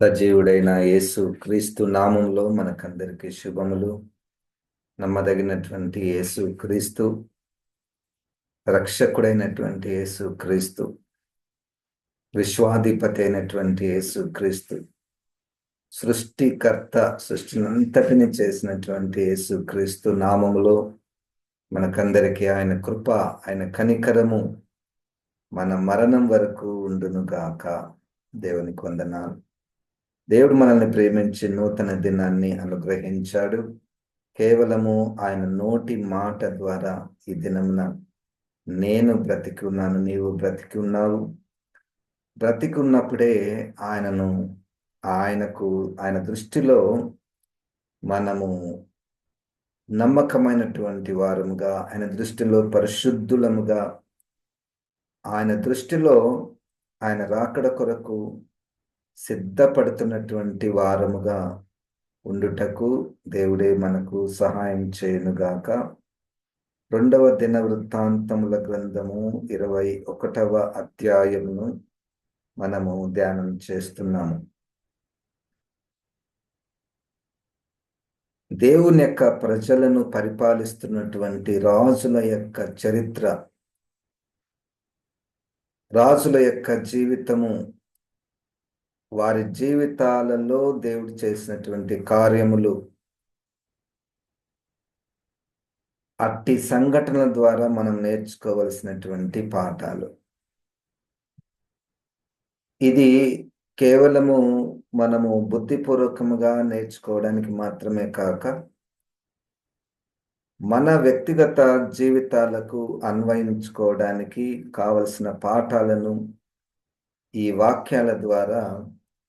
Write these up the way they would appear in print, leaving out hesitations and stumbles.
సజీవుడైన యేసు క్రీస్తు నామంలో మనకందరికి శుభములు. నమ్మదగినటువంటి యేసు క్రీస్తు, రక్షకుడైనటువంటి యేసు క్రీస్తు, విశ్వాధిపతి అయినటువంటి యేసు క్రీస్తు, సృష్టికర్త, సృష్టినంతటిని చేసినటువంటి యేసు క్రీస్తు నామములో మనకందరికి ఆయన కృప, ఆయన కనికరము మన మరణం వరకు ఉండునుగాక. దేవునికి వందనాలు. దేవుడు మనల్ని ప్రేమించి నూతన దినాన్ని అనుగ్రహించాడు. కేవలము ఆయన నోటి మాట ద్వారా ఈ దినమున నేను బ్రతికి ఉన్నాను, నీవు బ్రతికి ఉన్నావు. బ్రతికి ఉన్నప్పుడే ఆయన దృష్టిలో మనము నమ్మకమైనటువంటి వారముగా, ఆయన దృష్టిలో పరిశుద్ధులముగా, ఆయన దృష్టిలో ఆయన రాకడ కొరకు సిద్ధపడుతున్నటువంటి వారముగా ఉండుటకు దేవుడే మనకు సహాయం చేయునుగాక. 2వ దినవృత్తాంతముల గ్రంథము 21వ అధ్యాయమును మనము ధ్యానం చేస్తున్నాము. దేవుని యొక్క ప్రజలను పరిపాలిస్తున్నటువంటి రాజుల యొక్క చరిత్ర, రాజుల యొక్క జీవితము, వారి జీవితాలలో దేవుడు చేసినటువంటి కార్యములు, అట్టి సంఘటనల ద్వారా మనం నేర్చుకోవలసినటువంటి పాఠాలు. ఇది కేవలము మనము బుద్ధిపూర్వకముగా నేర్చుకోవడానికి మాత్రమే కాక, మన వ్యక్తిగత జీవితాలకు అన్వయించుకోవడానికి కావలసిన పాఠాలను ఈ వాక్యాల ద్వారా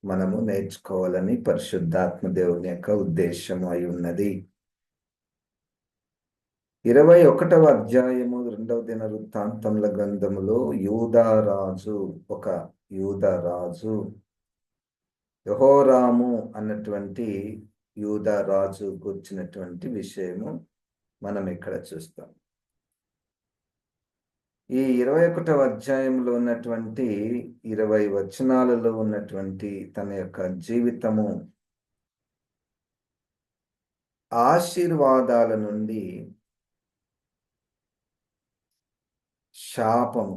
మనము నేర్చుకోవాలని పరిశుద్ధాత్మ దేవుని యొక్క ఉద్దేశము అయి ఉన్నది. 21వ అధ్యాయము 2వ దినవృత్తాంతముల గ్రంథములో ఒక యూదారాజు, యెహోరాము అన్నటువంటి యూదారాజు గుర్చినటువంటి విషయము మనం ఇక్కడ చూస్తాం. ఈ 21వ అధ్యాయంలో ఉన్నటువంటి 20 వచనాలలో ఉన్నటువంటి తన యొక్క జీవితము ఆశీర్వాదాల నుండి శాపము.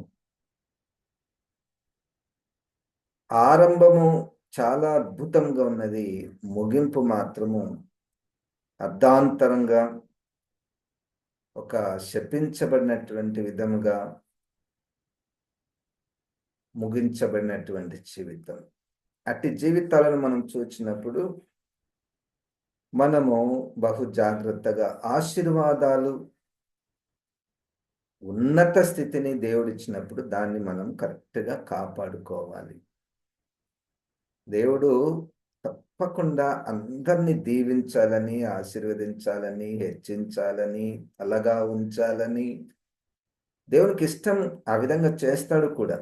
ఆరంభము చాలా అద్భుతంగా ఉన్నది, ముగింపు మాత్రము అర్ధాంతరంగా ఒక శపించబడినటువంటి విధముగా ముగించబడినటువంటి జీవితం. అట్టి జీవితాలను మనం చూచినప్పుడు మనము బహు జాగ్రత్తగా ఆశీర్వాదాలు, ఉన్నత స్థితిని దేవుడిచ్చినప్పుడు దాన్ని మనం కరెక్ట్గా కాపాడుకోవాలి. దేవుడు తప్పకుండా అందరినీ దీవించాలని, ఆశీర్వదించాలని, హెచ్చించాలని, అలాగా ఉంచాలని దేవునికి ఇష్టం. ఆ విధంగా చేస్తాడు కూడా.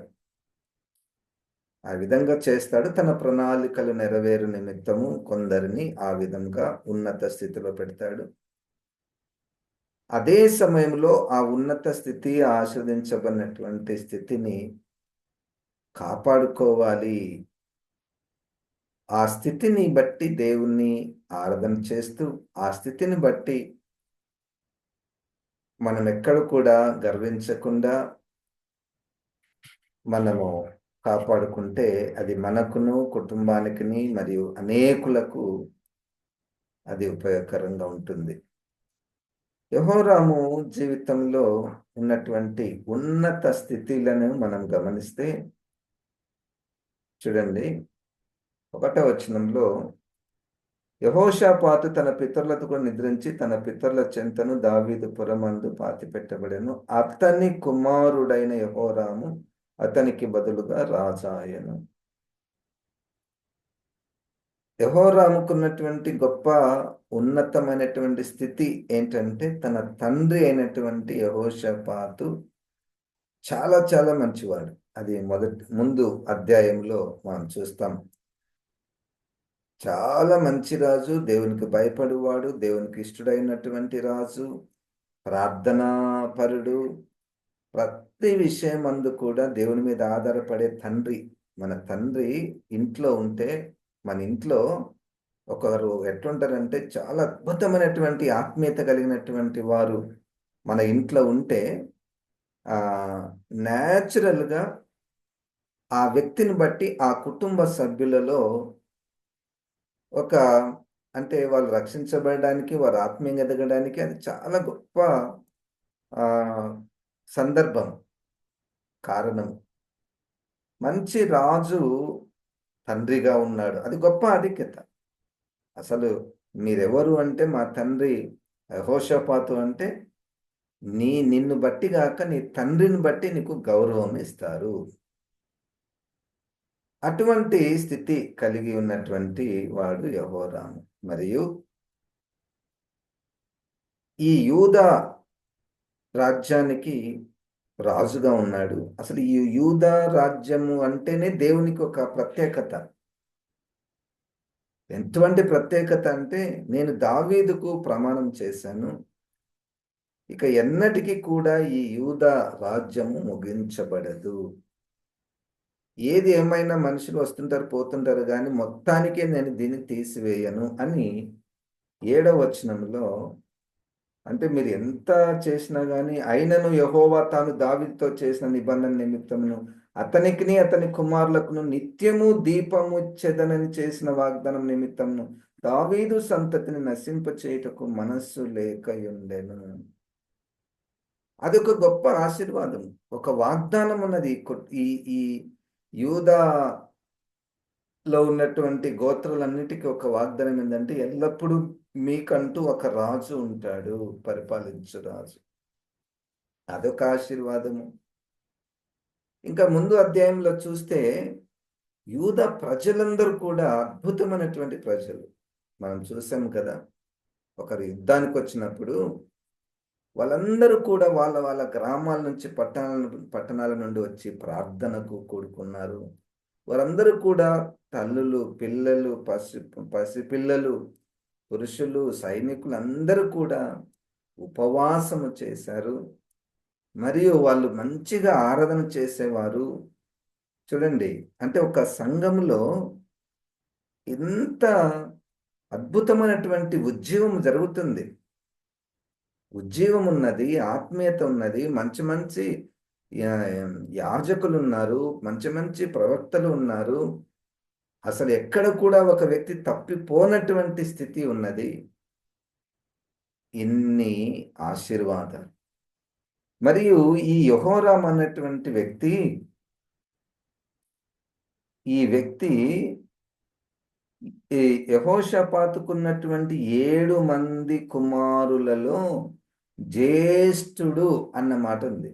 ఆ విధంగా చేస్తాడు. తన ప్రణాళికలు నెరవేరు నిమిత్తము కొందరిని ఆ విధంగా ఉన్నత స్థితిలో పెడతాడు. అదే సమయంలో ఆ ఉన్నత స్థితి, ఆస్వాదించబడినటువంటి స్థితిని కాపాడుకోవాలి. ఆ స్థితిని బట్టి దేవుణ్ణి ఆరాధన చేస్తూ, ఆ స్థితిని బట్టి మనం ఎక్కడ కూడా గర్వించకుండా మనము కాపాడుకుంటే అది మనకును, కుటుంబానికి మరియు అనేకులకు అది ఉపయోగకరంగా ఉంటుంది. యెహోరాము జీవితంలో ఉన్నటువంటి ఉన్నత స్థితిలను మనం గమనిస్తే చూడండి, 1వ వచనంలో యెహోషాపాతు తన పితరులతో కూడా నిద్రించి తన పితరుల చెంతను దావీదు పురమందు పాతిపెట్టబడెను. అతని కుమారుడైన యెహోరాము అతనికి బదులుగా రాజాయను. యెహోరాముకున్నటువంటి గొప్ప ఉన్నతమైనటువంటి స్థితి ఏంటంటే, తన తండ్రి అయినటువంటి యెహోషాపాతు చాలా చాలా మంచివాడు. అది ముందు అధ్యాయంలో మనం చూస్తాం. చాలా మంచి రాజు, దేవునికి భయపడువాడు, దేవునికి ఇష్టడైనటువంటి రాజు, ప్రార్థనాపరుడు, ప్రతి విషయం అందు కూడా దేవుని మీద ఆధారపడే తండ్రి. మన తండ్రి ఇంట్లో ఉంటే మన ఇంట్లో ఒకరు ఎట్లుంటారంటే చాలా అద్భుతమైనటువంటి ఆత్మీయత కలిగినటువంటి వారు మన ఇంట్లో ఉంటే న్యాచురల్గా ఆ వ్యక్తిని బట్టి ఆ కుటుంబ సభ్యులలో ఒక అంటే వాళ్ళు రక్షించబడడానికి, వారు ఆత్మీయంగా ఎదగడానికి అది చాలా గొప్ప ఆహ్, సందర్భం, కారణం. మంచి రాజు తండ్రిగా ఉన్నాడు. అది గొప్ప ఆధిక్యత. అసలు మీరెవరు అంటే మా తండ్రి యెహోషాపాతు అంటే నిన్ను బట్టి గాక నీ తండ్రిని బట్టి నీకు గౌరవం ఇస్తారు. అటువంటి స్థితి కలిగి ఉన్నటువంటి వాడు యెహోరాము. మరియు ఈ యూదా రాజ్యానికి రాజుగా ఉన్నాడు. అసలు ఈ యూదా రాజ్యము అంటేనే దేవునికి ఒక ప్రత్యేకత. ఎటువంటి ప్రత్యేకత అంటే, నేను దావీదుకు ప్రమాణం చేశాను. ఇక ఎన్నటికి కూడా ఈ యూదా రాజ్యము ముగించబడదు. ఏది ఏమైనా మనుషులు వస్తుంటారు, పోతుంటారు గానీ మొత్తానికే నేను దీన్ని తీసివేయను అని 7వ వచనంలో, అంటే మీరు ఎంత చేసినా గాని, అయినను యెహోవా తాను దావీదుతో చేసిన నిబంధన నిమిత్తమును అతనికిని అతని కుమారులకును నిత్యము దీపముచ్చెదనని చేసిన వాగ్దానం నిమిత్తమును దావీదు సంతతిని నశింపచేయుటకు మనస్సు లేకయుండెను. అదొక గొప్ప ఆశీర్వాదం. ఒక వాగ్దానం ఉన్నది. ఈ ఈ యూదాలో ఉన్నటువంటి గోత్రాలన్నిటికీ ఒక వాగ్దానం ఏందంటే, ఎల్లప్పుడూ మీకంటూ ఒక రాజు ఉంటాడు, పరిపాలించు రాజు. అదొక ఆశీర్వాదము. ఇంకా ముందు అధ్యాయంలో చూస్తే యూదా ప్రజలందరూ కూడా అద్భుతమైనటువంటి ప్రజలు. మనం చూసాం కదా! ఒకరు యుద్ధానికొచ్చినప్పుడు వాళ్ళందరూ కూడా వాళ్ళ వాళ్ళ గ్రామాల నుంచి పట్టణాల నుండి వచ్చి ప్రార్థనకు కూడుకున్నారు. వారందరూ కూడా తల్లులు, పిల్లలు, పసిపిల్లలు, పురుషులు, సైనికులు అందరూ కూడా ఉపవాసము చేశారు. మరియు వాళ్ళు మంచిగా ఆరాధన చేసేవారు. చూడండి, అంటే ఒక సంఘంలో ఇంత అద్భుతమైనటువంటి ఉజ్జీవం జరుగుతుంది. ఉజ్జీవం ఉన్నది, ఆత్మీయత ఉన్నది, మంచి మంచి యా యాజకులున్నారు, మంచి మంచి ప్రవక్తలు ఉన్నారు. అసలు ఎక్కడ కూడా ఒక వ్యక్తి తప్పిపోనటువంటి స్థితి ఉన్నది. ఇన్ని ఆశీర్వాదాలు. మరియు ఈ యెహోరాము అన్నటువంటి వ్యక్తి, ఈ వ్యక్తి ఈ యెహోషాపాతుకున్నటువంటి 7 మంది కుమారులలో జ్యేష్ఠుడు అన్న మాట ఉంది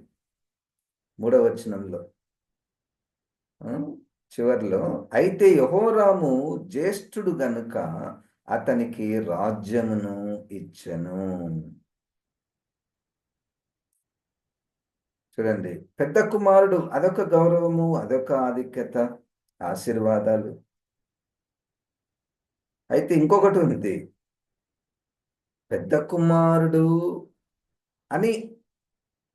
3వ వచనంలో. చివర్లో అయితే యెహోరాము జ్యేష్ఠుడు గనుక అతనికి రాజ్యమును ఇచ్చెను. చూడండి, పెద్ద కుమారుడు అదొక గౌరవము, అదొక ఆధిక్యత, ఆశీర్వాదాలు. అయితే ఇంకొకటి ఉంది. పెద్ద కుమారుడు అని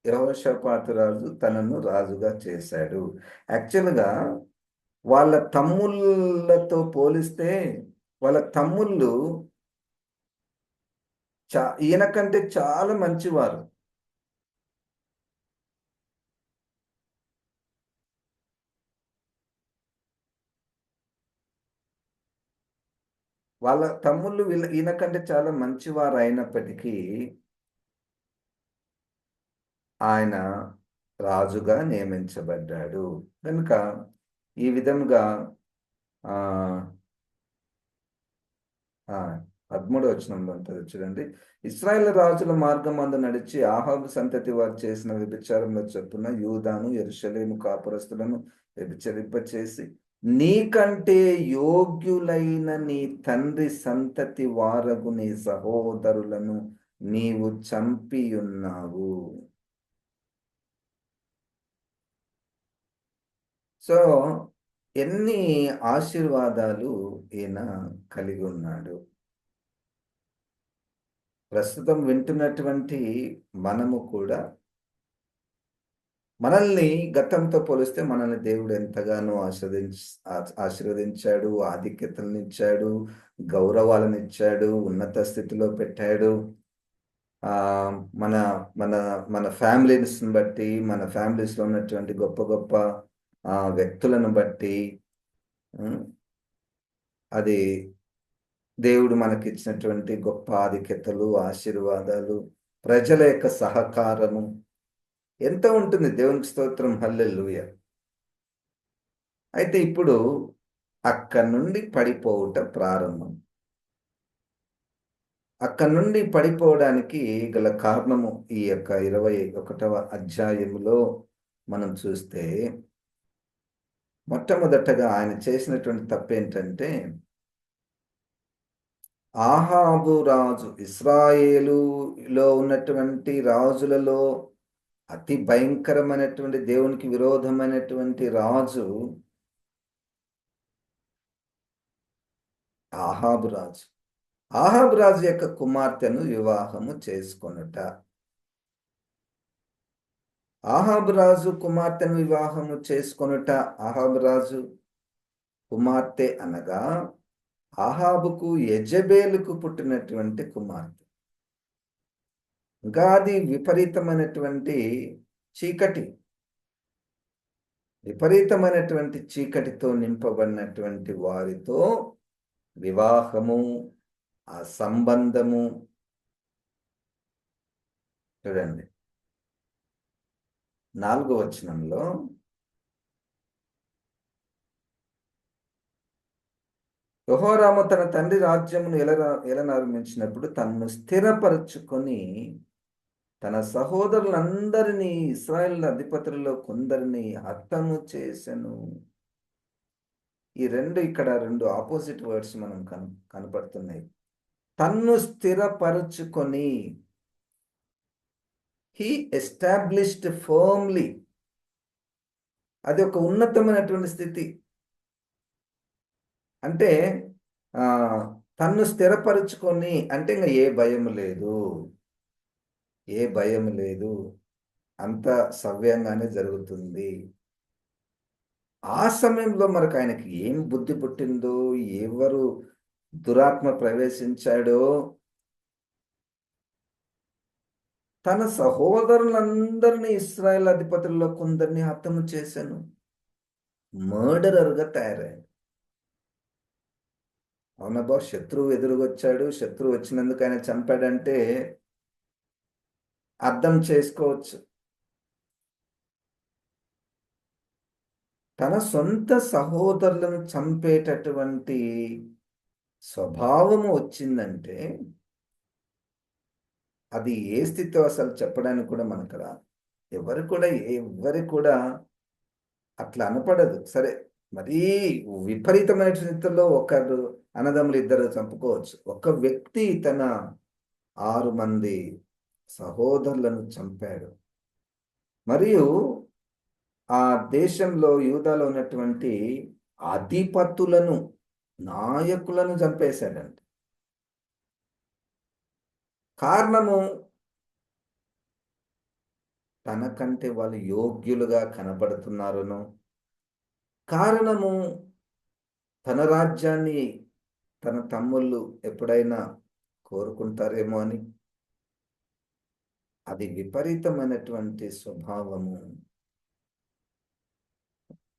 యెహోషాపాతు రాజు తనను రాజుగా చేశాడు. యాక్చువల్‌గా వాళ్ళ తమ్ముళ్ళతో పోలిస్తే వాళ్ళ తమ్ముళ్ళు ఈయన కంటే చాలా మంచివారు. వాళ్ళ తమ్ముళ్ళు ఈయన కంటే చాలా మంచివారైనప్పటికీ ఆయన రాజుగా నియమించబడ్డాడు. కనుక ఈ విధంగా ఆహ్, ఆ! 13వ వచనంలో ఉంటది చూడండి. ఇశ్రాయేలు రాజుల మార్గమందు నడిచి అహాబు సంతతి వారు చేసిన వ్యభిచారముల చొప్పున యూదాను, యెరూషలేము కాపురస్తులను వ్యభిచరింపచేసి, నీకంటే యోగ్యులైన నీ తండ్రి సంతతి వారగు నీ సహోదరులను నీవు చంపియున్నావు. సో, ఎన్ని ఆశీర్వాదాలు ఈయన కలిగి ఉన్నాడు. ప్రస్తుతం వింటున్నటువంటి మనము కూడా మనల్ని గతంతో పోలిస్తే మనల్ని దేవుడు ఎంతగానో ఆశీర్వదించాడు, ఆధిక్యతలనిచ్చాడు, గౌరవాలనిచ్చాడు, ఉన్నత స్థితిలో పెట్టాడు. మన మన మన ఫ్యామిలీస్ని బట్టి, మన ఫ్యామిలీస్లో ఉన్నటువంటి గొప్ప గొప్ప వ్యక్తులను బట్టి అది దేవుడు మనకిచ్చినటువంటి గొప్ప ఆధిక్యతలు, ఆశీర్వాదాలు, ప్రజల యొక్క సహకారము ఎంత ఉంటుంది. దేవునికి స్తోత్రం, హల్లెలూయా. అయితే ఇప్పుడు అక్కడి నుండి పడిపోవుట ప్రారంభం. అక్కడి నుండి పడిపోవడానికి గల కారణము ఈ యొక్క 21వ అధ్యాయములో మనం చూస్తే, మొట్టమొదటగా ఆయన చేసినటువంటి తప్పేంటంటే, ఆహాబు రాజు, ఇశ్రాయేలులో ఉన్నటువంటి రాజులలో అతి భయంకరమైనటువంటి, దేవునికి విరోధమైనటువంటి రాజు ఆహాబు రాజు. ఆహాబు రాజు యొక్క కుమార్తెను వివాహము చేసుకొనుట. ఆహాబు రాజు కుమార్తెను వివాహము చేసుకొనుట. ఆహాబు రాజు కుమార్తె అనగా ఆహాబుకు యెజెబెలుకు పుట్టినటువంటి కుమార్తె. ఇంకా అది విపరీతమైనటువంటి చీకటి, విపరీతమైనటువంటి చీకటితో నింపబడినటువంటి వారితో వివాహము, ఆ సంబంధము. చూడండి 4వ వచనంలో, యెహోరాము తన తండ్రి రాజ్యమును ఏలనారంభించినప్పుడు తనను స్థిరపరచుకొని తన సహోదరులందరినీ, ఇశ్రాయేలు అధిపతులలో కొందరిని హతము చేసెను. ఈ ఇక్కడ రెండు ఆపోజిట్ వర్డ్స్ మనం కనపడుతున్నాయి. తన్ను స్థిరపరచుకొని, హీ ఎస్టాబ్లిష్డ్ ఫర్మ్లీ. అది ఒక ఉన్నతమైనటువంటి స్థితి. అంటే తన్ను స్థిరపరచుకొని అంటే ఇంకా ఏ భయం లేదు, ఏ భయం లేదు, అంత సవ్యంగానే జరుగుతుంది. ఆ సమయంలో మనకు ఆయనకి ఏం బుద్ధి పుట్టిందో, ఎవరు దురాత్మ ప్రవేశించాడో, తన సహోదరులందరినీ, ఇశ్రాయేల్ అధిపతుల్లో కొందరిని హతము చేశాను. మర్డరర్గా తయారయ్యాడు. అవునబ్బా, శత్రువు ఎదురుగొచ్చాడు, శత్రువు వచ్చినందుకు ఆయన చంపాడంటే అర్థం చేసుకోవచ్చు. తన సొంత సహోదరులను చంపేటటువంటి స్వభావము వచ్చిందంటే అది ఏ స్థితిలో అసలు చెప్పడానికి కూడా మనకు రాదు. ఎవరి కూడా అట్లా అనపడదు. సరే, మరీ విపరీతమైన స్థితిలో ఒకరు అన్నదమ్ములు ఇద్దరు చంపుకోవచ్చు. ఒక వ్యక్తి తన 6 మంది సహోదరులను చంపాడు. మరియు ఆ దేశంలో, యూదాలో ఉన్నటువంటి అధిపతులను, నాయకులను చంపేశాడంట. కారణము, తనకంటే వాళ్ళు యోగ్యులుగా కనపడుతున్నారనో, కారణము తన రాజ్యాన్ని తన తమ్ముళ్ళు ఎప్పుడైనా కోరుకుంటారేమో అని. అది విపరీతమైనటువంటి స్వభావము.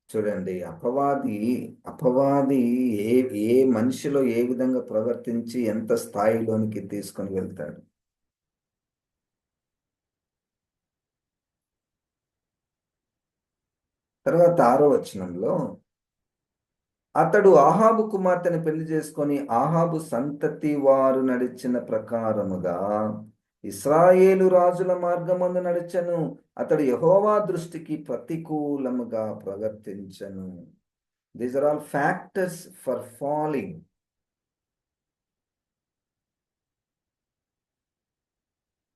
చూడండి, అపవాది ఏ మనిషిలో ఏ విధంగా ప్రవర్తించి ఎంత స్థాయిలోనికి తీసుకొని వెళ్తాడు. తర్వాత 6వ వచనంలో, అతడు ఆహాబు కుమార్తెను పెళ్లి చేసుకొని ఆహాబు సంతతి వారు నడిచిన ప్రకారముగా ఇశ్రాయేలు రాజుల మార్గమందు నడిచెను. అతడు యెహోవా దృష్టికి ప్రతికూలముగా ప్రవర్తించెను. These are all factors for falling.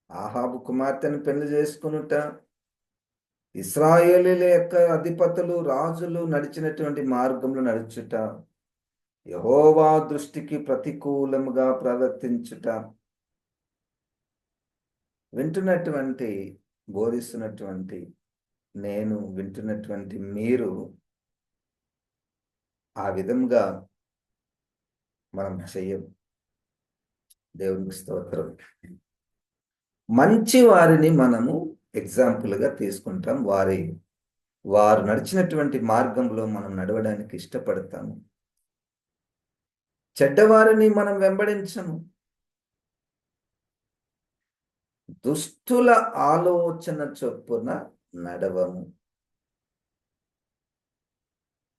ఆహాబు కుమార్తెను పెళ్లి చేసుకునుట, ఇశ్రాయేలీల యొక్క అధిపతులు, రాజులు నడిచినటువంటి మార్గంలో నడుచుట, యెహోవా దృష్టికి ప్రతికూలముగా ప్రవర్తించుట. వింటున్నటువంటి, బోధిస్తున్నటువంటి నేను వింటున్నటువంటి మీరు ఆ విధంగా మనం చెయ్యం. దేవునికి స్తోత్రం. మంచి వారిని మనము ఎగ్జాంపుల్గా తీసుకుంటాం. వారు నడిచినటువంటి మార్గంలో మనం నడవడానికి ఇష్టపడతాము. చెడ్డవారిని మనం వెంబడించము. దుష్టుల ఆలోచన చొప్పున నడవము.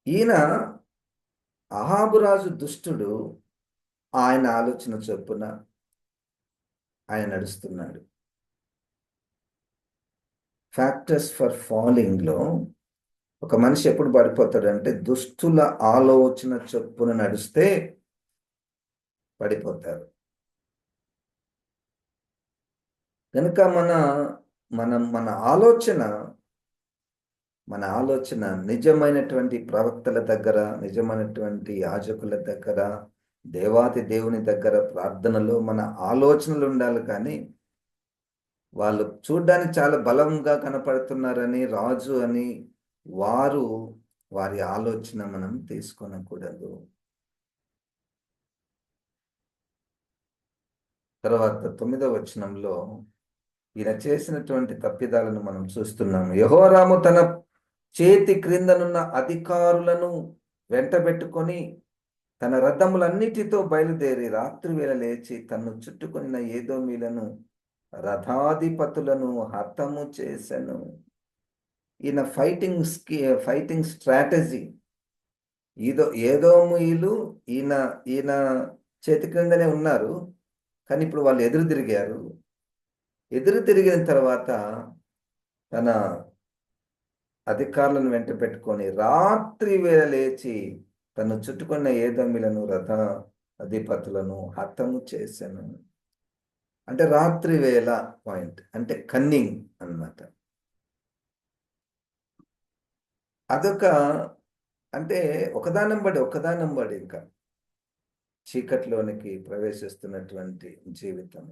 ఈయన అహాబురాజు దుష్టుడు, ఆయన ఆలోచన చొప్పున ఆయన నడుస్తున్నాడు. ఫ్యాక్టర్స్ ఫర్ ఫాలింగ్ లో ఒక మనిషి ఎప్పుడు పడిపోతాడంటే దుష్టుల ఆలోచన చొప్పున నడిస్తే పడిపోతారు. కనుక మన ఆలోచన నిజమైనటువంటి ప్రవక్తల దగ్గర, నిజమైనటువంటి యాజకుల దగ్గర, దేవాతి దేవుని దగ్గర ప్రార్థనలో మన ఆలోచనలు ఉండాలి. కానీ వాళ్ళు చూడ్డానికి చాలా బలంగా కనపడుతున్నారని, రాజు అని వారి ఆలోచన మనం తీసుకొనకూడదు. తర్వాత 9వ వచనంలో ఈయన చేసినటువంటి తప్పిదాలను మనం చూస్తున్నాము. యెహోరాము తన చేతి క్రిందనున్న అధికారులను వెంటబెట్టుకొని తన రథములన్నిటితో బయలుదేరి రాత్రివేళ లేచి తన్ను చుట్టుకొనిన ఏదోమీలను రథాధిపతులను హతము చేసెను. ఈయన ఫైటింగ్ స్ట్రాటజీ. ఏదోమీయులు ఈయన చేతి క్రిందనే ఉన్నారు, కానీ ఇప్పుడు వాళ్ళు ఎదురు తిరిగిన తర్వాత తన అధికారులను వెంట పెట్టుకొని రాత్రి వేళ లేచి తను చుట్టుకున్న ఏదోమీలను రథ అధిపతులను హతము చేశాను. అంటే రాత్రి వేళ పాయింట్ అంటే కన్నింగ్ అన్నమాట. అదొక అంటే ఒకదానం బడి ఇంకా చీకట్లోనికి ప్రవేశిస్తున్నటువంటి జీవితం.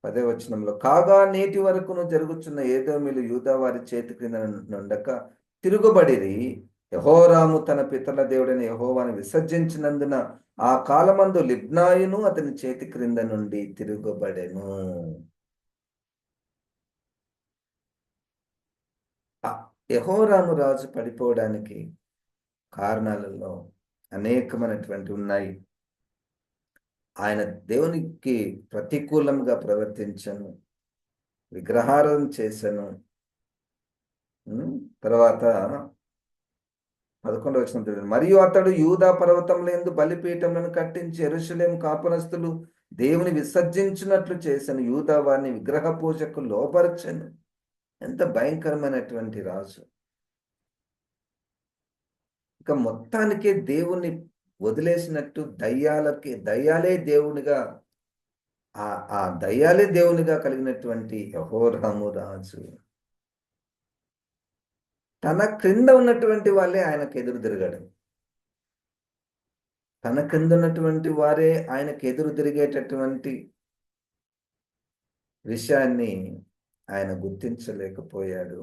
10వ వచనంలో కాగా నేటి వరకును జరుగుతున్న ఏదోమీలు యూదా వారి చేతి క్రింద నుండక తిరుగుబడిరి. యెహోరాము తన పితరుల దేవుడైన యెహోవాను విసర్జించినందున ఆ కాలమందు లిబ్నాయును అతని చేతి క్రింద నుండి తిరుగుబడెను. యెహోరాము రాజు పడిపోవడానికి కారణాలలో అనేకమైనటువంటి ఉన్నాయి. ఆయన దేవునికి ప్రతికూలంగా ప్రవర్తించను, విగ్రహారాధన చేశాను. తర్వాత 11వ వచనం, మరియు అతడు యూదా పర్వతములందు బలిపీఠములను కట్టించి యెరూషలేము కాపురస్తులు దేవుని విసర్జించినట్లు చేశాను. యూదా వారిని విగ్రహ పూజకు లోపరచెను. ఎంత భయంకరమైనటువంటి రాజు! ఇక మొత్తానికే దేవుణ్ణి వదిలేసినట్టు దయ్యాలే దేవునిగా కలిగినటువంటి యెహోరాము రాజు తన క్రింద ఉన్నటువంటి వాళ్ళే ఆయనకు ఎదురు తిరగడం, తన క్రింద ఉన్నటువంటి వారే ఆయనకు ఎదురు తిరిగేటటువంటి విషయాన్ని ఆయన గుర్తించలేకపోయాడు.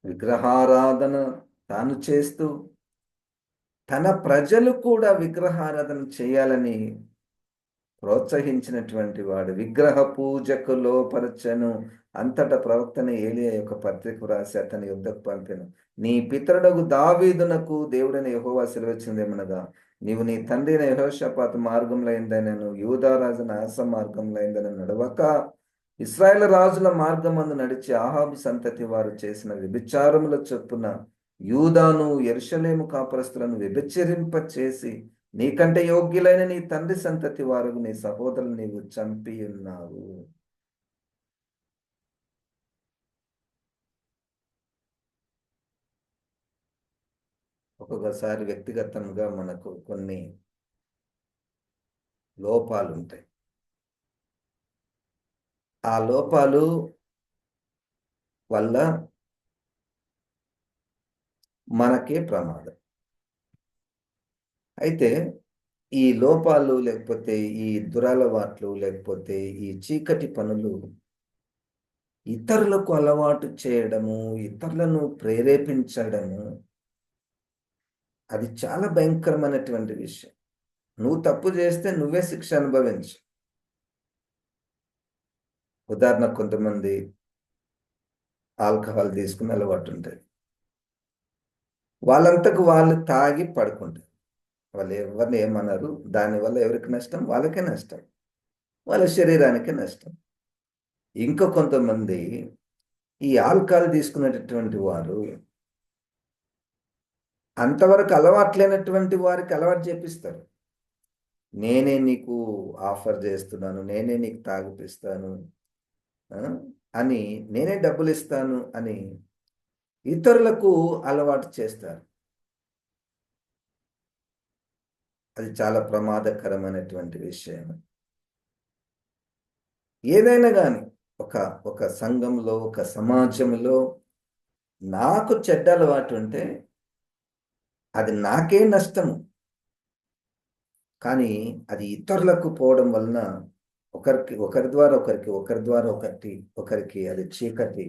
విగ్రహారాధన తాను చేస్తూ తన ప్రజలు కూడా విగ్రహారాధన చేయాలని ప్రోత్సహించినటువంటి వాడు. విగ్రహ పూజకు లోపరచను. అంతటా ప్రవక్తని ఏలియా యొక్క పత్రిక వ్రాసి అతని యుద్ధకు పంపెను. నీ పితరుడగు దావీదునకు దేవుడైన యెహోవా సెలవిచ్చినదేమనగా, నీవు నీ తండ్రి అయిన యెహోషాపాతు మార్గంలో అయిందనను యూదా రాజు ఆస మార్గంలో అయిందనను నడవక ఇశ్రాయేలు రాజుల మార్గమందు నడిచి ఆహాబు సంతతి వారు చేసిన వ్యభిచారముల చొప్పున యూదాను యెరూషలేము కాపురస్తులను వ్యభిచరింప చేసి నీకంటే యోగ్యులైన నీ తండ్రి సంతతి వారు నీ సహోదరులు నీవు చంపి ఉన్నావు. ఒక్కొక్కసారి వ్యక్తిగతంగా మనకు కొన్ని లోపాలు ఉంటాయి. ఆ లోపాలు వల్ల మనకే ప్రమాదం. అయితే ఈ లోపాలు లేకపోతే ఈ దురలవాట్లు లేకపోతే ఈ చీకటి పనులు ఇతరులకు అలవాటు చేయడము, ఇతరులను ప్రేరేపించడము, అది చాలా భయంకరమైనటువంటి విషయం. నువ్వు తప్పు చేస్తే నువ్వే శిక్ష అనుభవించు. ఉదాహరణకు కొంతమంది ఆల్కహాల్ తీసుకునే అలవాటు ఉంటుంది. వాళ్ళంతకు వాళ్ళు తాగి పడుకుంటారు. వాళ్ళు ఎవరిని ఏమనరు. దానివల్ల ఎవరికి నష్టం? వాళ్ళకే నష్టం. వాళ్ళ శరీరానికి నష్టం. ఇంకా కొంతమంది ఈ ఆల్కహాల్ తీసుకునేటటువంటి వారు అంతవరకు అలవాట్లేనటువంటి వారికి అలవాటు చేపిస్తారు. నేనే నీకు ఆఫర్ చేస్తున్నాను, నేనే నీకు తాగిపిస్తాను అని, నేనే డబ్బులు ఇస్తాను అని ఇతరులకు అలవాటు చేస్తారు. అది చాలా ప్రమాదకరమైనటువంటి విషయం. ఏదైనా కానీ ఒక ఒక సంఘంలో, ఒక సమాజంలో నాకు చెడ్డ అలవాటు ఉంటే అది నాకే నష్టము. కానీ అది ఇతరులకు పోవడం వలన ఒకరి ద్వారా ఒకరికి అది చీకటి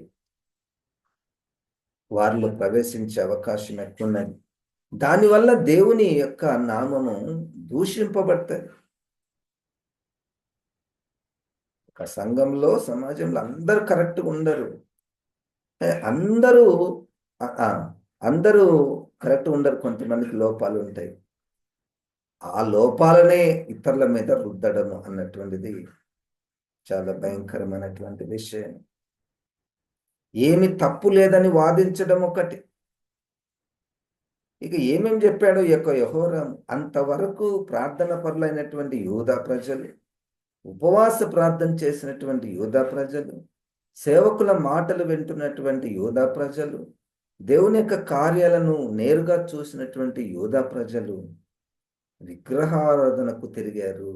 వారిలో ప్రవేశించే అవకాశం ఎక్కున్నది. దానివల్ల దేవుని యొక్క నామము దూషింపబడుతుంది. ఒక సంఘంలో, సమాజంలో అందరూ కరెక్ట్గా ఉండరు. అందరూ అందరూ కరెక్ట్ ఉండరు. కొంతమందికి లోపాలు ఉంటాయి. ఆ లోపాలనే ఇతరుల మీద రుద్దడము అన్నటువంటిది చాలా భయంకరమైనటువంటి విషయం. ఏమి తప్పు లేదని వాదించడం ఒకటి. ఇక ఏమేం చెప్పాడు ఈ యొక్క యెహోరాము? అంతవరకు ప్రార్థన పరులైనటువంటి యూదా ప్రజలు, ఉపవాస ప్రార్థన చేసినటువంటి యూదా ప్రజలు, సేవకుల మాటలు వింటున్నటువంటి యూదా ప్రజలు, దేవుని యొక్క కార్యాలను నేరుగా చూసినటువంటి యూదా ప్రజలు విగ్రహారాధనకు తిరిగారు.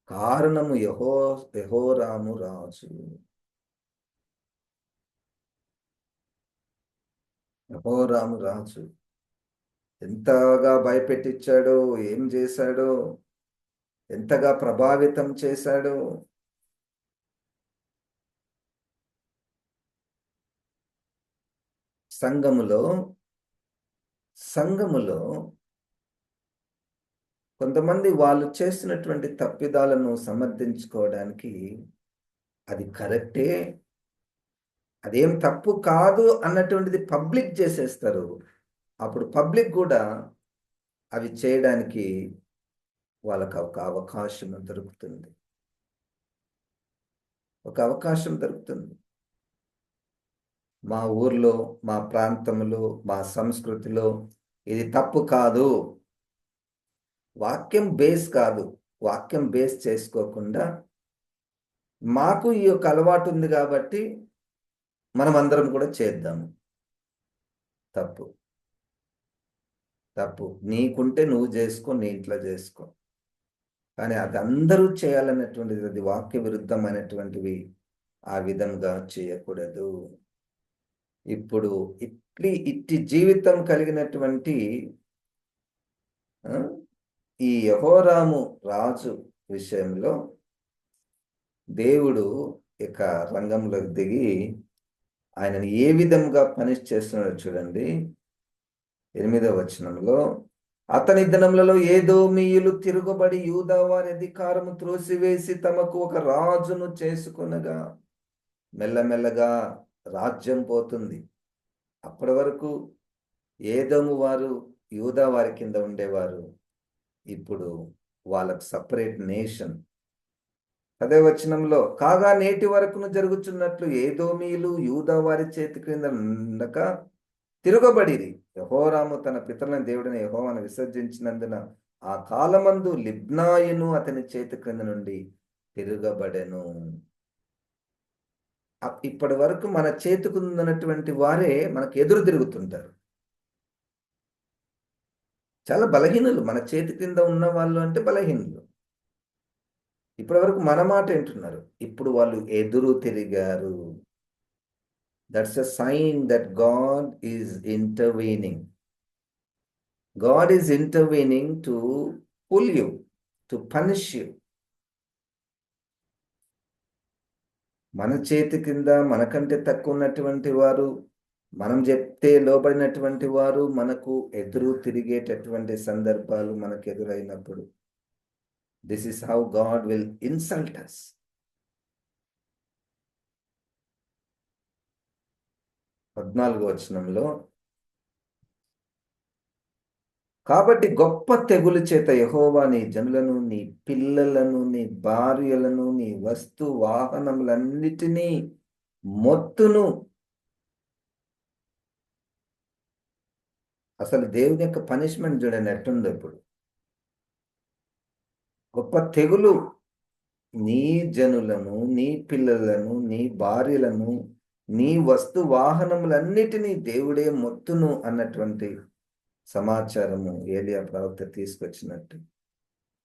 కారణము యెహోరాము రాజు. యెహోరాము రాజు ఎంతగా భయపెట్టించాడో, ఏం చేశాడో, ఎంతగా ప్రభావితం చేశాడో. సంఘములో కొంతమంది వాళ్ళు చేసినటువంటి తప్పిదాలను సమర్థించుకోవడానికి అది కరెక్టే, అదేం తప్పు కాదు అన్నటువంటిది పబ్లిక్ చేసేస్తారు. అప్పుడు పబ్లిక్ కూడా అవి చేయడానికి వాళ్ళకు ఒక అవకాశం దొరుకుతుంది. మా ఊర్లో, మా ప్రాంతంలో, మా సంస్కృతిలో ఇది తప్పు కాదు. వాక్యం బేస్ కాదు. వాక్యం బేస్ చేసుకోకుండా మాకు ఈ యొక్క అలవాటు ఉంది కాబట్టి మనం అందరం కూడా చేద్దాము. తప్పు. నీకుంటే నువ్వు చేసుకో, నీ ఇంట్లో చేసుకో. కానీ అది అందరూ చేయాలన్నటువంటిది, అది వాక్య విరుద్ధమైనటువంటివి ఆ విధంగా చేయకూడదు. ఇప్పుడు ఇట్టి జీవితం కలిగినటువంటి ఈ యెహోరాము రాజు విషయంలో దేవుడు ఇక రంగంలోకి దిగి ఆయనని ఏ విధంగా పనిష్ చేస్తున్నాడో చూడండి. 8వ వచనంలో, అతని దినములలో ఏదోమీయులు తిరుగుబడి యూదా వారి అధికారము త్రోసివేసి తమకు ఒక రాజును చేసుకొనగా, మెల్లమెల్లగా రాజ్యం పోతుంది. అప్పటి వరకు ఏదోము వారు యూదా వారి కింద ఉండేవారు. ఇప్పుడు వాళ్ళకు సపరేట్ నేషన్. 10వ వచనంలో, కాగా నేటి వరకును జరుగుతున్నట్లు ఏదోమీయులు యూదా వారి చేతి క్రింద ఉండక తిరుగబడిరి. యెహోరాము తన పితరుల దేవుడైన యెహోవాను విసర్జించినందున ఆ కాలమందు లిబ్నాయును అతని చేతి క్రింద నుండి తిరుగబడెను. ఇప్పటి వరకు మన చేతికుందన్నటువంటి వారే మనకు ఎదురు తిరుగుతుంటారు. చాలా బలహీనులు. మన చేతి కింద ఉన్న వాళ్ళు అంటే బలహీనులు. ఇప్పటి వరకు మన మాట వింటున్నారు. ఇప్పుడు వాళ్ళు ఎదురు తిరిగారు. That's a sign that God is intervening. God is intervening to pull you, to punish you. మన చేతి కింద మనకంటే తక్కువ ఉన్నటువంటి వారు, మనం చెప్తే లోబడినటువంటి వారు మనకు ఎదురు తిరిగేటటువంటి సందర్భాలు మనకు ఎదురైనప్పుడు, this is how God will insult us. 14వ వచనంలో, కాబట్టి గొప్ప తెగులు చేత యెహోవా నీ జనులను, నీ పిల్లలను, నీ భార్యలను, నీ వస్తు వాహనములన్నిటినీ మొత్తును. అసలు దేవుని యొక్క పనిష్మెంట్ చూడండి ఎట్టుందో ఇప్పుడు. గొప్ప తెగులు నీ జనులను, నీ పిల్లలను, నీ భార్యలను, నీ వస్తు వాహనములన్నిటినీ దేవుడే మొత్తును అన్నటువంటి సమాచారము ఏలియా ప్రవక్త తీసుకొచ్చినట్టు.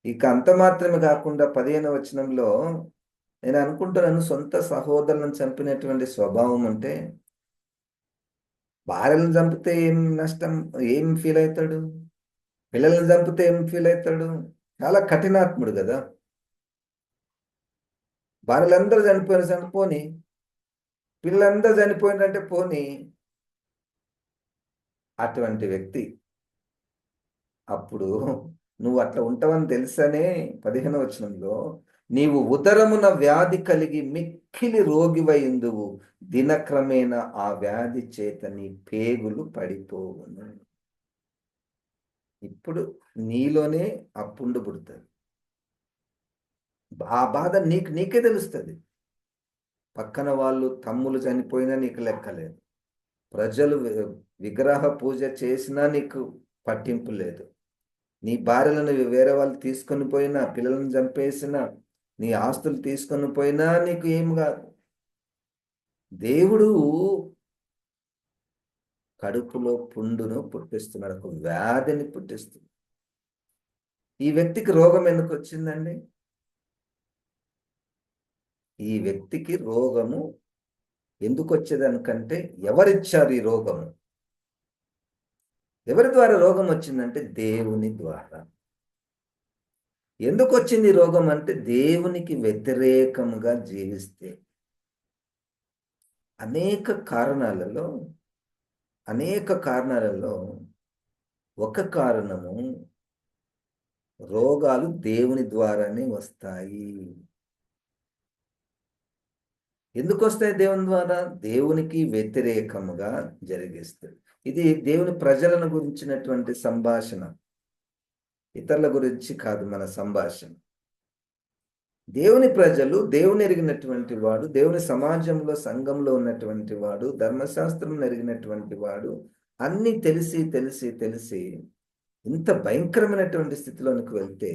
ఇక అంత మాత్రమే కాకుండా 15వ వచనంలో, నేను అనుకుంటున్నాను సొంత సహోదరులను చంపినటువంటి స్వభావం ఉంటే, భార్యలను చంపితే ఏం నష్టం, ఏం ఫీల్ అవుతాడు? పిల్లల్ని చంపితే ఏం ఫీల్ అవుతాడు? చాలా కఠినాత్ముడు కదా. భార్యలందరూ చనిపోని, పిల్లలందరూ చనిపోయినంటే పోని, అటువంటి వ్యక్తి. అప్పుడు నువ్వు అట్లా ఉంటావని తెలుసనే 15వ వచనంలో, నీవు ఉదరమున వ్యాధి కలిగి మిక్కిలి రోగివైందువు, దినక్రమేణా ఆ వ్యాధి చేత నీ పేగులు పడిపోవును. ఇప్పుడు నీలోనే ఆ పుండు పుడుతుంది. ఆ బాధ నీకే తెలుస్తుంది. పక్కన వాళ్ళు తమ్ములు చనిపోయినా నీకు లెక్కలేదు. ప్రజలు విగ్రహ పూజ చేసినా నీకు పట్టింపు లేదు. నీ భార్యలను వేరే వాళ్ళు తీసుకొని పోయినా, పిల్లలను చంపేసినా, నీ ఆస్తులు తీసుకొని పోయినా నీకు ఏం కాదు. దేవుడు కడుపులో పుండును పుట్టిస్తున్నాడు, ఒక వ్యాధిని పుట్టిస్తుంది. ఈ వ్యక్తికి రోగం ఎందుకు వచ్చిందండి? ఈ వ్యక్తికి రోగము ఎందుకు వచ్చేదానికంటే, ఎవరిచ్చారు ఈ రోగము? ఎవరి ద్వారా రోగం వచ్చిందంటే దేవుని ద్వారా. ఎందుకు వచ్చింది రోగం అంటే, దేవునికి వ్యతిరేకంగా జీవిస్తే. అనేక కారణాలలో ఒక కారణము, రోగాలు దేవుని ద్వారానే వస్తాయి. ఎందుకు వస్తాయి దేవుని ద్వారా? దేవునికి వ్యతిరేకముగా జరిగిస్తాయి. ఇది దేవుని ప్రజలను గురించినటువంటి సంభాషణ, ఇతరుల గురించి కాదు మన సంభాషణ. దేవుని ప్రజలు, దేవుని ఎరిగినటువంటి వాడు, దేవుని సమాజంలో సంఘంలో ఉన్నటువంటి వాడు, ధర్మశాస్త్రం ఎరిగినటువంటి వాడు, అన్నీ తెలిసి ఇంత భయంకరమైనటువంటి స్థితిలోనికి వెళ్తే,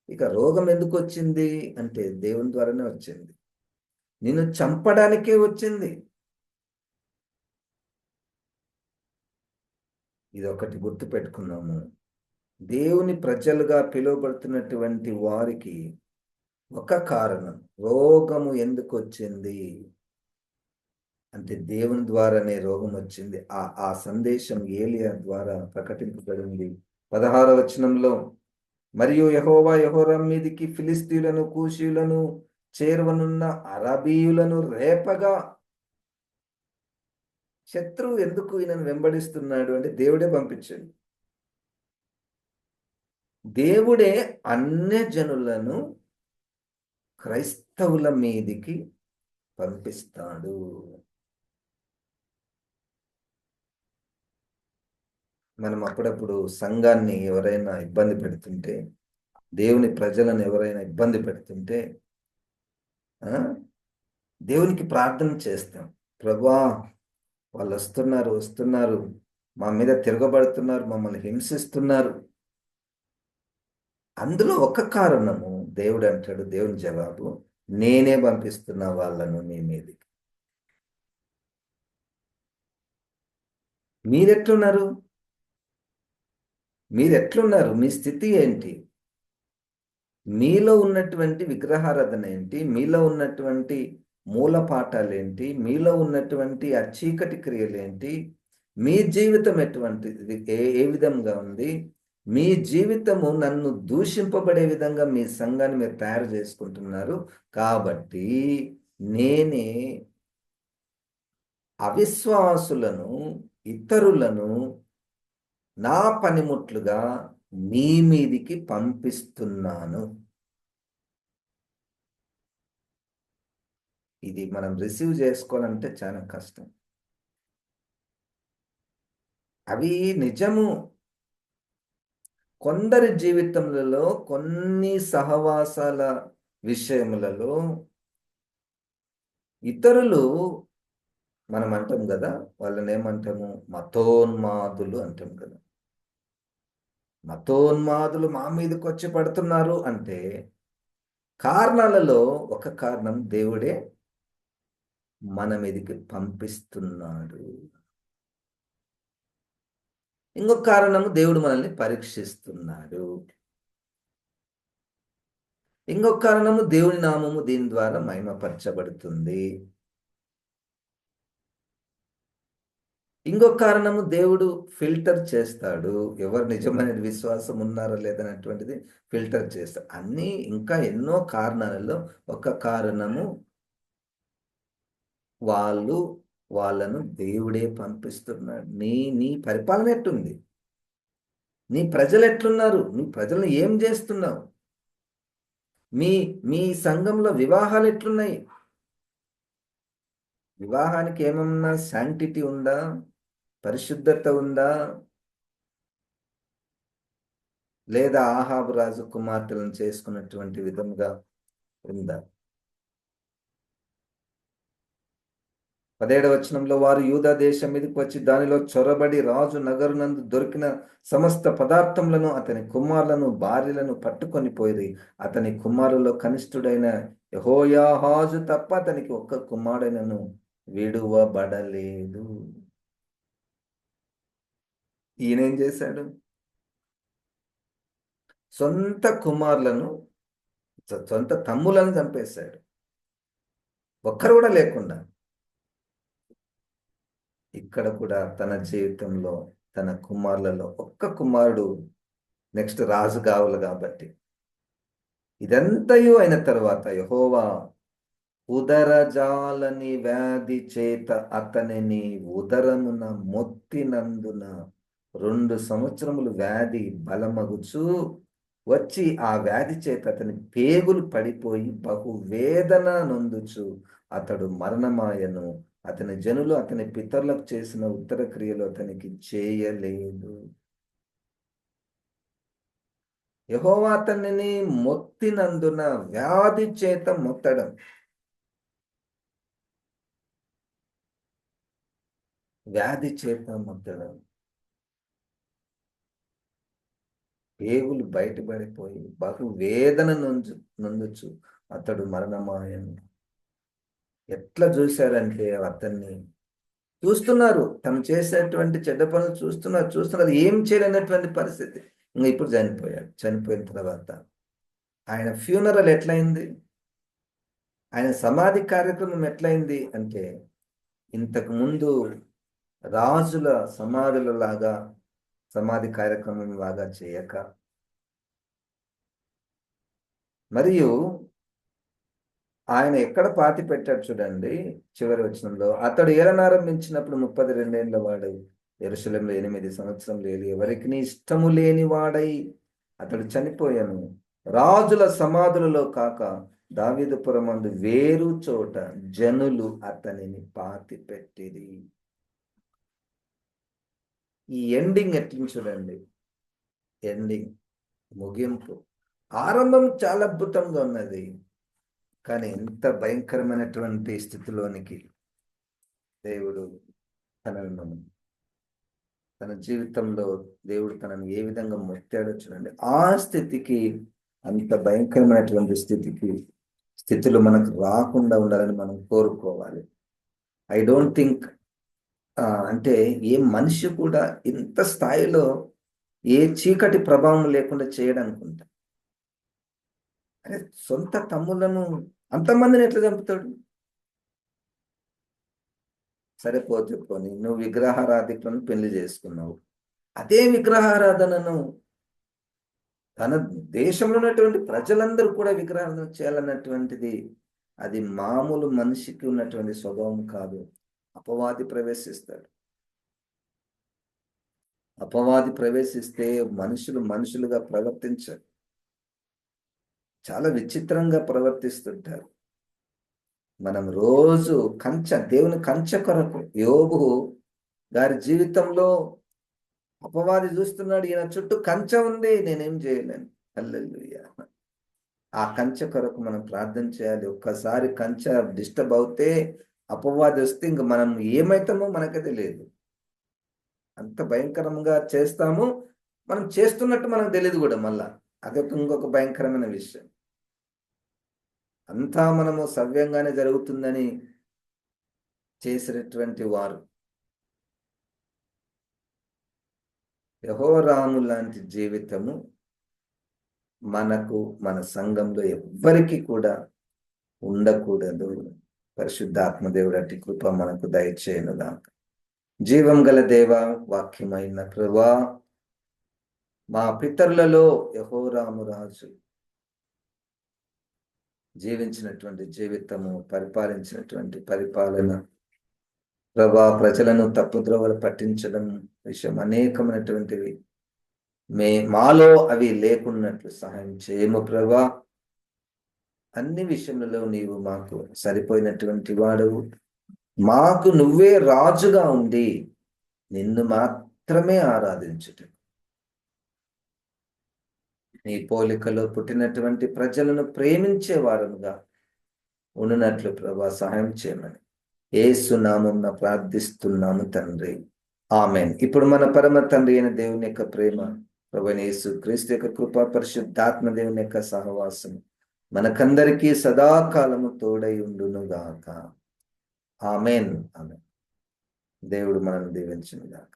ఇక రోగం ఎందుకు వచ్చింది అంటే దేవుని ద్వారానే వచ్చింది. నిన్ను చంపడానికే వచ్చింది. ఇది ఒకటి గుర్తు పెట్టుకున్నాము. దేవుని ప్రజలుగా పిలువబడుతున్నటువంటి వారికి ఒక కారణం, రోగము ఎందుకు వచ్చింది అంటే దేవుని ద్వారానే రోగం వచ్చింది. ఆ సందేశం ఏలియా ద్వారా ప్రకటింపబడింది. 16వ వచనంలో, మరియు యెహోవా యెహోరాము మీదికి ఫిలిష్తీయులను, కూషీయులను, చేరువనున్న అరబీయులను రేపగా. శత్రువు ఎందుకు ఈయనను వెంబడిస్తున్నాడు అంటే దేవుడే పంపించాడు. దేవుడే అన్యజనులను క్రైస్తవుల మీదికి పంపిస్తాడు. మనం అప్పుడప్పుడు సంఘాన్ని ఎవరైనా ఇబ్బంది పెడుతుంటే, దేవుని ప్రజలను ఎవరైనా ఇబ్బంది పెడుతుంటే, దేవునికి ప్రార్థన చేస్తాం. ప్రభువా, వాళ్ళు వస్తున్నారు, మా మీద తిరగబడుతున్నారు, మమ్మల్ని హింసిస్తున్నారు. అందులో ఒక కారణము, దేవుడు అంటాడు, దేవుని జవాబు, నేనే పంపిస్తున్నా వాళ్ళను మీ మీదకి. మీరెట్లున్నారు? మీ స్థితి ఏంటి? మీలో ఉన్నటువంటి విగ్రహారాధన ఏంటి? మీలో ఉన్నటువంటి మూల పాఠాలేంటి? మీలో ఉన్నటువంటి ఆ చీకటి క్రియలేంటి? మీ జీవితం ఎటువంటిది, ఏ విధంగా ఉంది? మీ జీవితము నన్ను దూషింపబడే విధంగా మీ సంఘాన్ని మీరు తయారు చేసుకుంటున్నారు. కాబట్టి నేనే అవిశ్వాసులను, ఇతరులను నా పనిముట్లుగా మీ మీదికి పంపిస్తున్నాను. ఇది మనం రిసీవ్ చేసుకోవాలంటే చాలా కష్టం. అవి నిజము. కొందరి జీవితములలో కొన్ని సహవాసాల విషయములలో ఇతరులు మనం అంటాం కదా, వాళ్ళని ఏమంటాము, మతోన్మాదులు అంటాం కదా. మతోన్మాదులు మా మీదకి వచ్చి పడుతున్నారు అంటే కారణాలలో ఒక కారణం దేవుడే మన మీదకి పంపిస్తున్నాడు. ఇంకొక కారణము దేవుడు మనల్ని పరీక్షిస్తున్నాడు. ఇంకొక కారణము దేవుని నామము దీని ద్వారా మహిమపరచబడుతుంది. ఇంకొక కారణము దేవుడు ఫిల్టర్ చేస్తాడు. ఎవరు నిజమైన విశ్వాసం ఉన్నారో లేదనేటువంటిది ఫిల్టర్ చేస్తాడు. అన్నీ ఇంకా ఎన్నో కారణాలలో ఒక కారణము వాళ్ళను దేవుడే పంపిస్తున్నాడు. నీ నీ పరిపాలన ఎట్టుంది? నీ ప్రజలు ఎట్లున్నారు? నీ ప్రజలను ఏం చేస్తున్నావు? మీ మీ సంఘంలో వివాహాలు ఎట్లున్నాయి? వివాహానికి ఏమన్నా శాంక్టిటీ ఉందా? పరిశుద్ధత ఉందా? లేదా ఆహాబు రాజు కుమార్తెలను చేసుకున్నటువంటి విధంగా ఉందా? 17వ వచనంలో వారు యూదా దేశం మీదకి వచ్చి దానిలో చొరబడి రాజు నగరునందు దొరికిన సమస్త పదార్థములను అతని కుమారులను భార్యలను పట్టుకొని పోయి అతని కుమారులలో కనిష్ఠుడైన యెహోయాహాజు తప్ప అతనికి ఒక్క కుమారుడైనను విడువబడలేదు. ఈయనేం చేశాడు? సొంత కుమారులను, సొంత తమ్ములను చంపేశాడు, ఒక్కరు కూడా లేకుండా. ఇక్కడ కూడా తన జీవితంలో తన కుమారులలో ఒక్క కుమారుడు నెక్స్ట్ రాజు కావాలి కాబట్టి. ఇదంతయు అయిన తర్వాత యెహోవా ఉదరజాలని వ్యాధి చేత అతనిని ఉదరమున మొత్తినందున 2 సంవత్సరములు వ్యాధి బలమగుచు వచ్చి ఆ వ్యాధి చేత అతని పేగులు పడిపోయి బహు వేదన నొందుచు అతడు మరణమాయను. అతని జనులు అతని పితరులకు చేసిన ఉత్తర క్రియలు అతనికి చేయలేదు. యెహోవా అతనిని మొత్తినందున, వ్యాధి చేత మొత్తడం. వ్యాధి చేత మొత్తడం. పేగులు బయటపడిపోయి బహు వేదన నొందుచు అతడు మరణమాయను. ఎట్లా చూశారంటే అతన్ని చూస్తున్నారు, తను చేసేటువంటి చెడ్డ పనులు చూస్తున్నారు, ఏం చేయలేనటువంటి పరిస్థితి. ఇంకా ఇప్పుడు చనిపోయాడు. చనిపోయిన తర్వాత ఆయన ఫ్యూనరల్ ఎట్లయింది? ఆయన సమాధి కార్యక్రమం ఎట్లయింది అంటే ఇంతకు ముందు రాజుల సమాధుల లాగా సమాధి కార్యక్రమం లాగా చేయక, మరియు ఆయన ఎక్కడ పాతి పెట్టాడు చూడండి చివరి వచనంలో, అతడు ఏలనారంభించినప్పుడు 32 వాడు యెరూషలేములో 8 సంవత్సరం లేదు ఎవరికి ఇష్టము లేని వాడై అతడు చనిపోయాను. రాజుల సమాధులలో కాక దావీదుపురమందు వేరు చోట జనులు అతనిని పాతి పెట్టిరి. ఈ ఎండింగ్ ఎట్లా చూడండి. ఎండింగ్, ముగింపు. ఆరంభం చాలా అద్భుతంగా ఉన్నది, కానీ ఎంత భయంకరమైనటువంటి స్థితిలోనికి దేవుడు తన జీవితంలో దేవుడు తనను ఏ విధంగా మొత్తాడో చూడండి. ఆ స్థితికి, అంత భయంకరమైనటువంటి స్థితిలో మనకు రాకుండా ఉండాలని మనం కోరుకోవాలి. ఐ డోంట్ థింక్ అంటే ఏ మనిషి కూడా ఇంత స్థాయిలో ఏ చీకటి ప్రభావం లేకుండా చేయడం అనుకుంటా. అరే సొంత తమ్ములను అంతమందిని ఎట్లా చంపుతాడు? సరిపోతే పోనీ, నువ్వు విగ్రహారాధికులను పెళ్లి చేసుకున్నావు, అదే విగ్రహారాధనను తన దేశంలో ఉన్నటువంటి ప్రజలందరూ కూడా విగ్రహారాధన చేయాలన్నటువంటిది అది మామూలు మనిషికి ఉన్నటువంటి స్వభావం కాదు. అపవాది ప్రవేశిస్తాడు. అపవాది ప్రవేశిస్తే మనుషులుగా ప్రవర్తించరు. చాలా విచిత్రంగా ప్రవర్తిస్తుంటారు. మనం రోజు దేవుని కంచె కొరకు యోబు గారి జీవితంలో అపవాది చూస్తున్నాడు, ఈయన చుట్టూ కంచె ఉంది, నేనేం చేయలేను. హల్లెలూయా. ఆ కంచె కొరకు మనం ప్రార్థన చేయాలి. ఒక్కసారి కంచె డిస్టర్బ్ అవుతే, అపవాది వస్తే ఇంక మనం ఏమైతామో మనకే తెలియదు. అంత భయంకరంగా చేస్తాము. మనం చేస్తున్నట్టు మనకు తెలియదు కూడా మళ్ళా. అదొక ఇంకొక భయంకరమైన విషయం. అంతా మనము సవ్యంగానే జరుగుతుందని చేసినటువంటి వారు. యెహోరాము లాంటి జీవితము మనకు, మన సంఘంలో ఎవ్వరికి కూడా ఉండకూడదు. పరిశుద్ధాత్మ దేవుడు అట్టి కృప మనకు దయచేయనుగాక. జీవం గల దేవ, వాక్యమైన ప్రభువా, మా పితరులలో యెహోరాము రాజు జీవించినటువంటి జీవితము, పరిపాలించినటువంటి పరిపాలన ప్రభా, ప్రజలను తప్పుద్రోవలు పట్టించడం విషయం అనేకమైనటువంటివి మాలో అవి లేకున్నట్లు సహాయం చేయము ప్రభా. అన్ని విషయములలో నీవు మాకు సరిపోయినటువంటి వాడవు. మాకు నువ్వే రాజుగా ఉండి నిన్ను మాత్రమే ఆరాధించుట, నీ పోలికలో పుట్టినటువంటి ప్రజలను ప్రేమించే వారముగా ఉండునట్లు ప్రభా సహాయం చేయమని యేసు నామమున ప్రార్థిస్తున్నాము తండ్రి. ఆమేన్. ఇప్పుడు మన పరమ తండ్రి అయిన దేవుని యొక్క ప్రేమ, ప్రభువైన యేసు క్రీస్తు యొక్క కృప, పరిశుద్ధాత్మ దేవుని యొక్క సహవాసం మనకందరికీ సదాకాలము తోడై ఉండునుగాక. ఆమేన్. ఆమేన్. దేవుడు మనల్ని దీవించునుగాక.